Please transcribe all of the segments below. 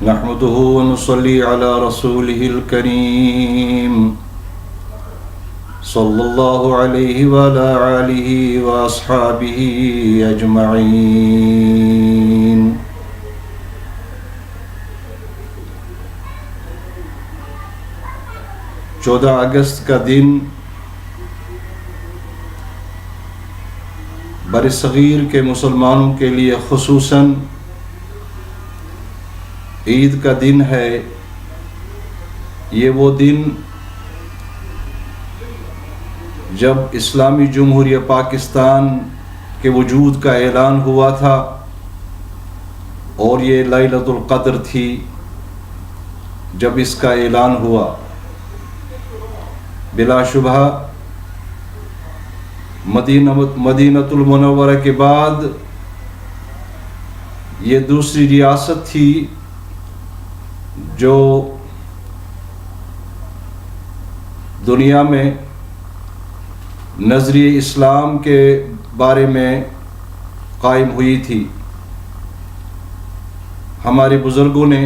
نحمده ونصلي على رسوله الكريم صلى الله عليه وعلى آله وأصحابه أجمعين. چودہ اگست کا دن برصغیر کے مسلمانوں کے لیے خصوصاً عید کا دن ہے. یہ وہ دن جب اسلامی جمہوریہ پاکستان کے وجود کا اعلان ہوا تھا اور یہ لیلۃ القدر تھی جب اس کا اعلان ہوا. بلا شبہ مدینۃ المنورہ کے بعد یہ دوسری ریاست تھی جو دنیا میں نظریہ اسلام کے بارے میں قائم ہوئی تھی. ہمارے بزرگوں نے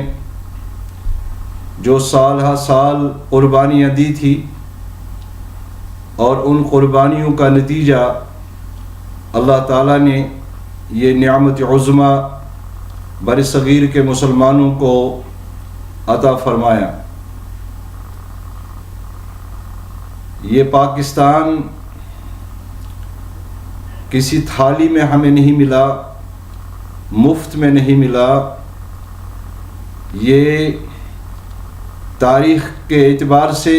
جو سال ہر سال قربانیاں دی تھی اور ان قربانیوں کا نتیجہ اللہ تعالیٰ نے یہ نعمت عظمیٰ برصغیر کے مسلمانوں کو عطا فرمایا. یہ پاکستان کسی تھالی میں ہمیں نہیں ملا، مفت میں نہیں ملا. یہ تاریخ کے اعتبار سے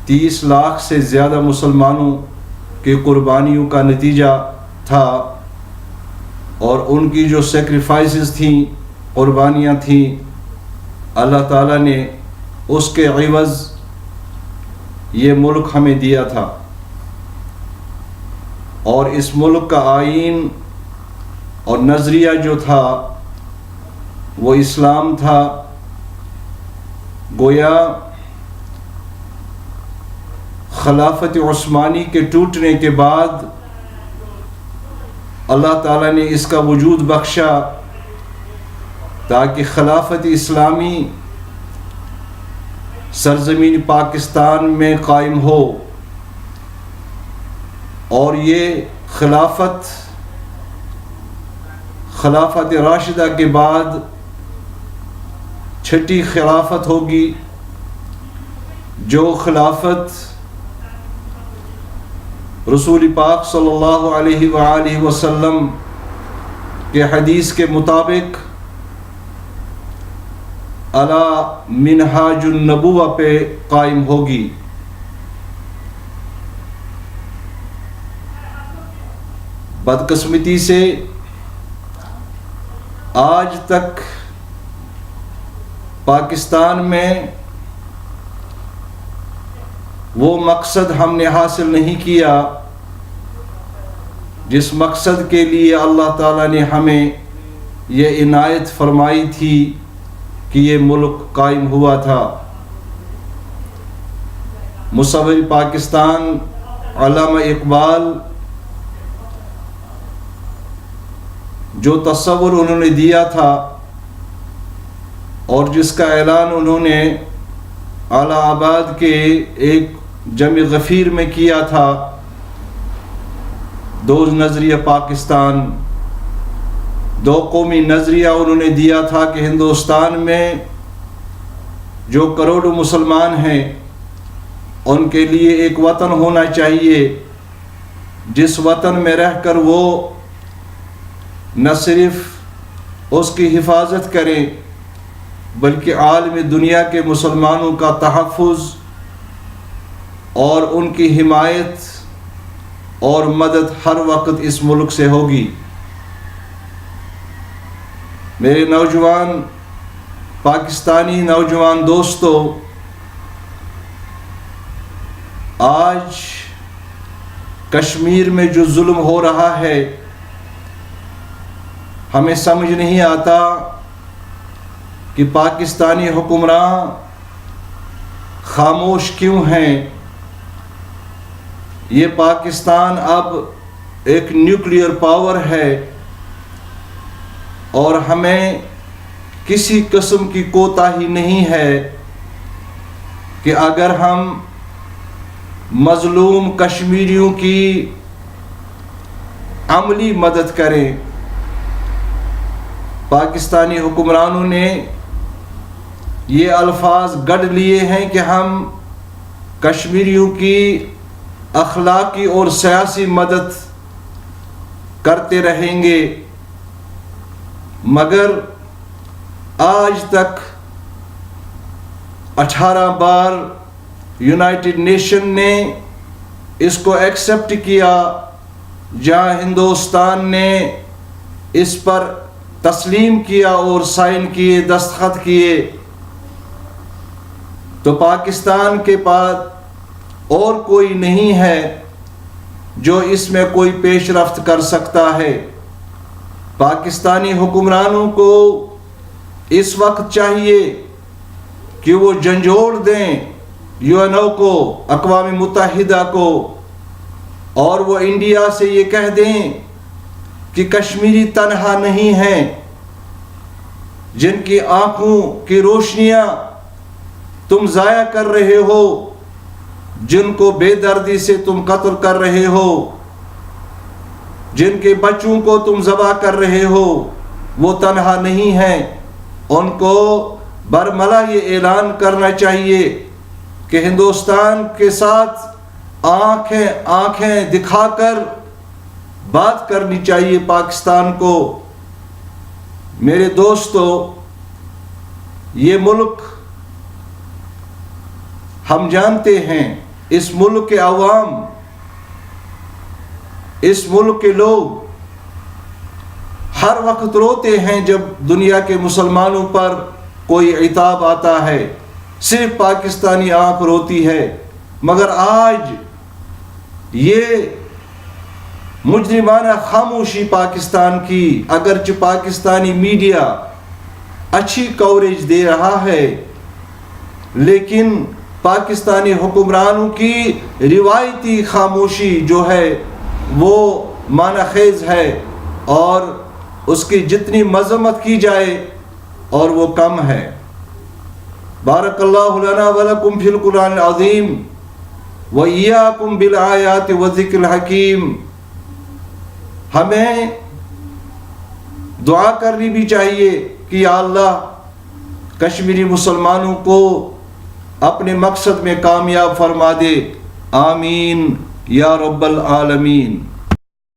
30 لاکھ سے زیادہ مسلمانوں کی قربانیوں کا نتیجہ تھا اور ان کی جو سیکریفائسز تھیں، قربانیاں تھیں، اللہ تعالیٰ نے اس کے عوض یہ ملک ہمیں دیا تھا. اور اس ملک کا آئین اور نظریہ جو تھا وہ اسلام تھا. گویا خلافت عثمانی کے ٹوٹنے کے بعد اللہ تعالیٰ نے اس کا وجود بخشا تاکہ خلافت اسلامی سرزمین پاکستان میں قائم ہو. اور یہ خلافت راشدہ کے بعد چھٹی خلافت ہوگی، جو خلافت رسول پاک صلی اللہ علیہ وآلہ وسلم کے حدیث کے مطابق علی منہاج النبوہ پہ قائم ہوگی. بدقسمتی سے آج تک پاکستان میں وہ مقصد ہم نے حاصل نہیں کیا جس مقصد کے لیے اللہ تعالیٰ نے ہمیں یہ عنایت فرمائی تھی کہ یہ ملک قائم ہوا تھا. مصور پاکستان علامہ اقبال جو تصور انہوں نے دیا تھا اور جس کا اعلان انہوں نے اعلیٰ آباد کے ایک جمع غفیر میں کیا تھا، دو نظریہ پاکستان، دو قومی نظریہ انہوں نے دیا تھا کہ ہندوستان میں جو کروڑوں مسلمان ہیں ان کے لیے ایک وطن ہونا چاہیے جس وطن میں رہ کر وہ نہ صرف اس کی حفاظت کریں بلکہ عالم دنیا کے مسلمانوں کا تحفظ اور ان کی حمایت اور مدد ہر وقت اس ملک سے ہوگی. میرے نوجوان پاکستانی نوجوان دوستو، آج کشمیر میں جو ظلم ہو رہا ہے ہمیں سمجھ نہیں آتا کہ پاکستانی حکمراں خاموش کیوں ہیں. یہ پاکستان اب ایک نیوکلیئر پاور ہے اور ہمیں کسی قسم کی کوتاہی نہیں ہے کہ اگر ہم مظلوم کشمیریوں کی عملی مدد کریں۔ پاکستانی حکمرانوں نے یہ الفاظ گڑھ لیے ہیں کہ ہم کشمیریوں کی اخلاقی اور سیاسی مدد کرتے رہیں گے، مگر آج تک 18 بار یونائٹڈ نیشن نے اس کو ایکسیپٹ کیا، جہاں ہندوستان نے اس پر تسلیم کیا اور سائن کیے، دستخط کیے، تو پاکستان کے پاس اور کوئی نہیں ہے جو اس میں کوئی پیش رفت کر سکتا ہے۔ پاکستانی حکمرانوں کو اس وقت چاہیے کہ وہ جھنجھوڑ دیں یو این او کو، اقوام متحدہ کو، اور وہ انڈیا سے یہ کہہ دیں کہ کشمیری تنہا نہیں ہیں، جن کی آنکھوں کی روشنیاں تم ضائع کر رہے ہو، جن کو بے دردی سے تم قتل کر رہے ہو، جن کے بچوں کو تم ذبح کر رہے ہو، وہ تنہا نہیں ہیں۔ ان کو برملا یہ اعلان کرنا چاہیے کہ ہندوستان کے ساتھ آنکھیں دکھا کر بات کرنی چاہیے پاکستان کو۔ میرے دوستو، یہ ملک ہم جانتے ہیں، اس ملک کے عوام، اس ملک کے لوگ ہر وقت روتے ہیں جب دنیا کے مسلمانوں پر کوئی عتاب آتا ہے، صرف پاکستانی آنکھ روتی ہے۔ مگر آج یہ مجرمانہ خاموشی پاکستان کی، اگرچہ پاکستانی میڈیا اچھی کوریج دے رہا ہے، لیکن پاکستانی حکمرانوں کی روایتی خاموشی جو ہے وہ معنی خیز ہے، اور اس کی جتنی مذمت کی جائے اور وہ کم ہے۔ بارک اللہ لنا ولکم فی القرآن العظیم وإیاکم بالآیات والذکر الحکیم۔ ہمیں دعا کرنی بھی چاہیے کہ یا اللہ کشمیری مسلمانوں کو اپنے مقصد میں کامیاب فرما دے، آمین یا رب العالمین۔